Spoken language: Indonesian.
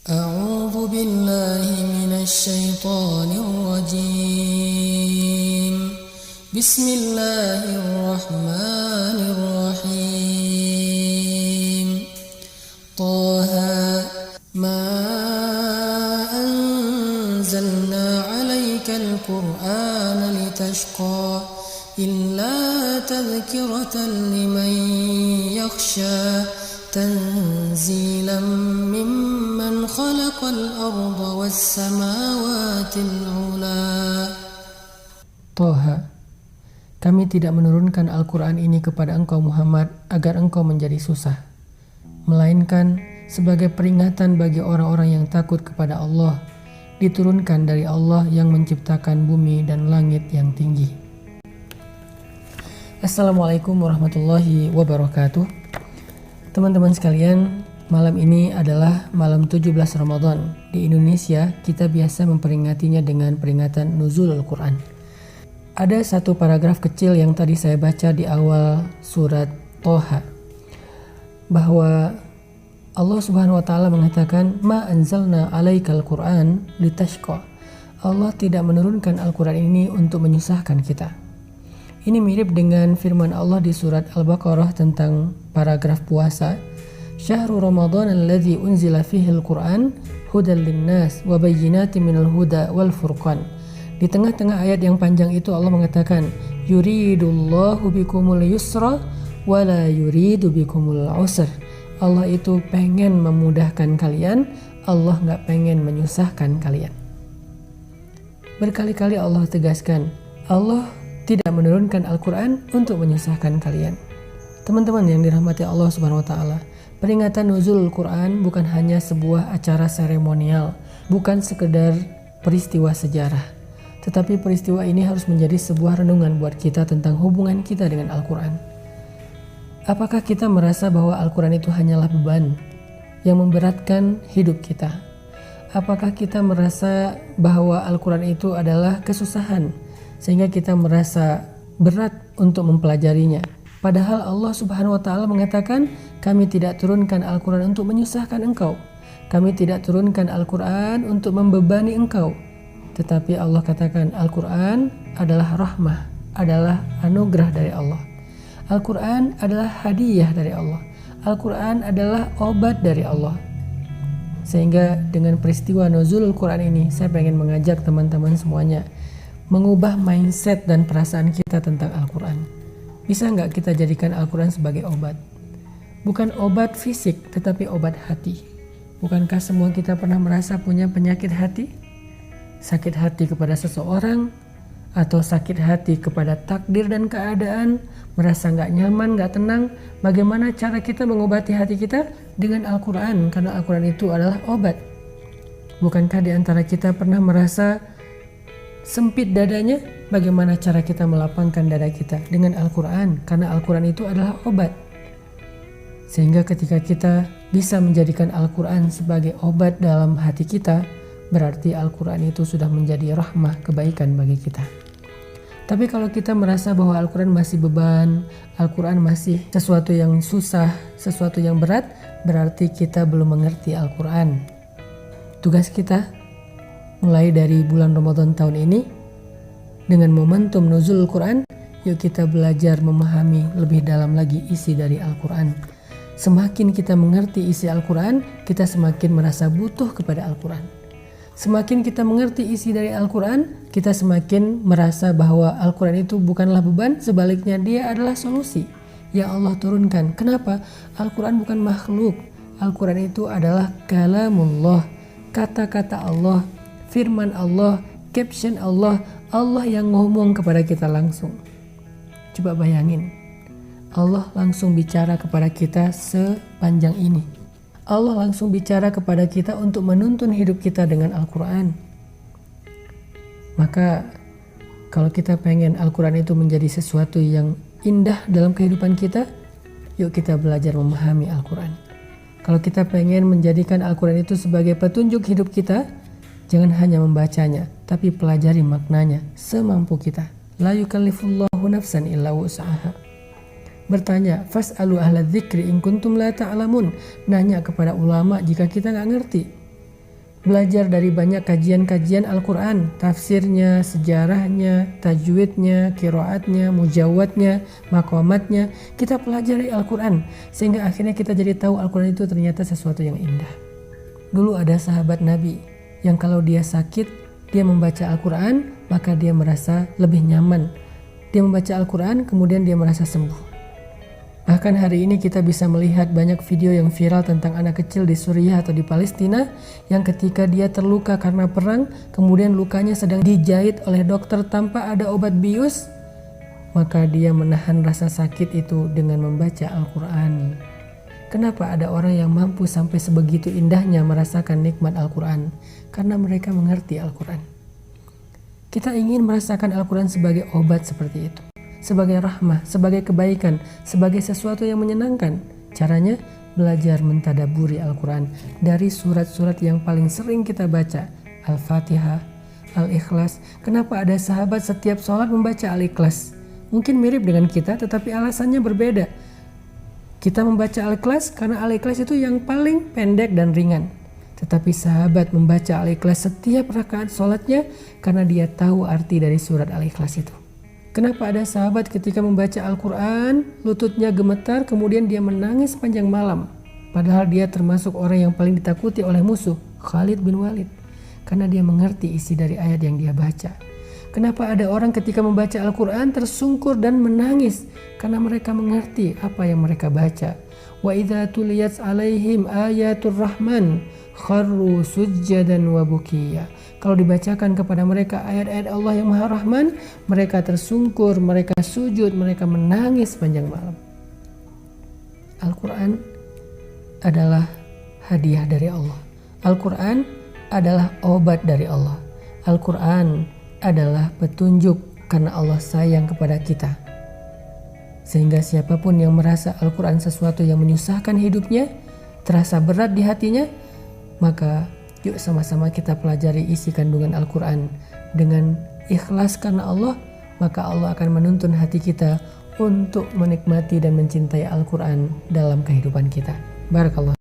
أعوذ بالله من الشيطان الرجيم بسم الله الرحمن الرحيم طه ما أنزلنا عليك القرآن لتشقى إلا تذكرة لمن يخشى تنزيلا ممن خلق الأرض والسماوات العلى. Toha, kami tidak menurunkan Al-Quran ini kepada engkau Muhammad agar engkau menjadi susah, melainkan sebagai peringatan bagi orang-orang yang takut kepada Allah, diturunkan dari Allah yang menciptakan bumi dan langit yang tinggi. Assalamualaikum warahmatullahi wabarakatuh. Teman-teman sekalian, malam ini adalah malam 17 Ramadan. Di Indonesia, kita biasa memperingatinya dengan peringatan Nuzul Al-Quran. Ada satu paragraf kecil yang tadi saya baca di awal surat Toha, bahwa Allah Subhanahu wa Ta'ala mengatakan, Ma anzalna alaikal Quran litashqa. Allah tidak menurunkan Al-Quran ini untuk menyusahkan kita. Ini mirip dengan firman Allah di surat Al-Baqarah tentang paragraf puasa. Syahrul Ramadan alladzi unzila fihi al-Quran hudal linnas wa bayyinatin minal huda wal furqan. Di tengah-tengah ayat yang panjang itu Allah mengatakan, yuridullahu bikumul yusra wa la yuridu bikumul usra. Allah itu pengen memudahkan kalian, Allah gak pengen menyusahkan kalian. Berkali-kali Allah tegaskan, Allah tidak menurunkan Al-Quran untuk menyusahkan kalian. Teman-teman yang dirahmati Allah Subhanahu wa Ta'ala, peringatan Nuzul Al-Quran bukan hanya sebuah acara seremonial, bukan sekedar peristiwa sejarah, tetapi peristiwa ini harus menjadi sebuah renungan buat kita tentang hubungan kita dengan Al-Quran. Apakah kita merasa bahwa Al-Quran itu hanyalah beban yang memberatkan hidup kita? Apakah kita merasa bahwa Al-Quran itu adalah kesusahan sehingga kita merasa berat untuk mempelajarinya? Padahal Allah Subhanahu wa Ta'ala mengatakan, kami tidak turunkan Al-Quran untuk menyusahkan engkau. Kami tidak turunkan Al-Quran untuk membebani engkau. Tetapi Allah katakan Al-Quran adalah rahmah, adalah anugerah dari Allah. Al-Quran adalah hadiah dari Allah. Al-Quran adalah obat dari Allah. Sehingga dengan peristiwa Nuzul Al-Quran ini, saya pengen mengajak teman-teman semuanya mengubah mindset dan perasaan kita tentang Al-Quran. Bisa nggak kita jadikan Al-Quran sebagai obat? Bukan obat fisik, tetapi obat hati. Bukankah semua kita pernah merasa punya penyakit hati? Sakit hati kepada seseorang, atau sakit hati kepada takdir dan keadaan, merasa nggak nyaman, nggak tenang. Bagaimana cara kita mengobati hati kita? Dengan Al-Quran, karena Al-Quran itu adalah obat. Bukankah di antara kita pernah merasa sempit dadanya? Bagaimana cara kita melapangkan dada kita? Dengan Al-Quran, karena Al-Quran itu adalah obat. Sehingga ketika kita bisa menjadikan Al-Quran sebagai obat dalam hati kita, berarti Al-Quran itu sudah menjadi rahmah kebaikan bagi kita. Tapi kalau kita merasa bahwa Al-Quran masih beban, Al-Quran masih sesuatu yang susah, sesuatu yang berat, berarti kita belum mengerti Al-Quran. Tugas kita mulai dari bulan Ramadan tahun ini, dengan momentum Nuzul Al-Quran, yuk kita belajar memahami lebih dalam lagi isi dari Al-Quran. Semakin kita mengerti isi Al-Quran, kita semakin merasa butuh kepada Al-Quran. Semakin kita mengerti isi dari Al-Quran, kita semakin merasa bahwa Al-Quran itu bukanlah beban, sebaliknya dia adalah solusi yang Allah turunkan. Kenapa? Al-Quran bukan makhluk. Al-Quran itu adalah kalamullah, kata-kata Allah, firman Allah, caption Allah, Allah yang ngomong kepada kita langsung. Coba bayangin, Allah langsung bicara kepada kita sepanjang ini. Allah langsung bicara kepada kita untuk menuntun hidup kita dengan Al-Quran. Maka kalau kita pengen Al-Quran itu menjadi sesuatu yang indah dalam kehidupan kita, yuk kita belajar memahami Al-Quran. Kalau kita pengen menjadikan Al-Quran itu sebagai petunjuk hidup kita, jangan hanya membacanya, tapi pelajari maknanya semampu kita. La yukallifullahu nafsan illa wus'aha. Bertanya, fas'alu ahla dzikri in kuntum la ta'lamun. Nanya kepada ulama jika kita nggak ngerti. belajar dari banyak kajian-kajian Al-Quran, tafsirnya, sejarahnya, tajwidnya, qiraatnya, mujawadnya, maqamatnya. Kita pelajari Al-Quran sehingga akhirnya kita jadi tahu Al-Quran itu ternyata sesuatu yang indah. Dulu ada sahabat Nabi yang kalau dia sakit, dia membaca Al-Quran, maka dia merasa lebih nyaman. Dia membaca Al-Quran, kemudian dia merasa sembuh. Bahkan hari ini kita bisa melihat banyak video yang viral tentang anak kecil di Suriah atau di Palestina yang ketika dia terluka karena perang, kemudian lukanya sedang dijahit oleh dokter tanpa ada obat bius, maka dia menahan rasa sakit itu dengan membaca Al-Quran. Kenapa ada orang yang mampu sampai sebegitu indahnya merasakan nikmat Al-Quran? Karena mereka mengerti Al-Quran. Kita ingin merasakan Al-Quran sebagai obat seperti itu, sebagai rahmah, sebagai kebaikan, sebagai sesuatu yang menyenangkan. Caranya belajar mentadaburi Al-Quran dari surat-surat yang paling sering kita baca, Al-Fatihah, Al-Ikhlas. Kenapa ada sahabat setiap sholat membaca Al-Ikhlas? Mungkin mirip dengan kita, tetapi alasannya berbeda. Kita membaca Al-Ikhlas karena Al-Ikhlas itu yang paling pendek dan ringan. Tetapi sahabat membaca Al-Ikhlas setiap rakaat sholatnya karena dia tahu arti dari surat Al-Ikhlas itu. Kenapa ada sahabat ketika membaca Al-Quran, lututnya gemetar, kemudian dia menangis sepanjang malam. Padahal dia termasuk orang yang paling ditakuti oleh musuh, Khalid bin Walid. Karena dia mengerti isi dari ayat yang dia baca. Kenapa ada orang ketika membaca Al-Quran tersungkur dan menangis? Karena mereka mengerti apa yang mereka baca. Wa idza tuliyat alaihim ayatul rahman kharru sujjadan wa bukiya. Kalau dibacakan kepada mereka ayat-ayat Allah yang Maha Rahman, mereka tersungkur, mereka sujud, mereka menangis sepanjang malam. Al-Quran adalah hadiah dari Allah. Al-Quran adalah obat dari Allah. Al-Quran adalah petunjuk karena Allah sayang kepada kita. Sehingga siapapun yang merasa Al-Quran sesuatu yang menyusahkan hidupnya, terasa berat di hatinya, maka yuk sama-sama kita pelajari isi kandungan Al-Quran dengan ikhlas karena Allah, maka Allah akan menuntun hati kita untuk menikmati dan mencintai Al-Quran dalam kehidupan kita. Barakallah.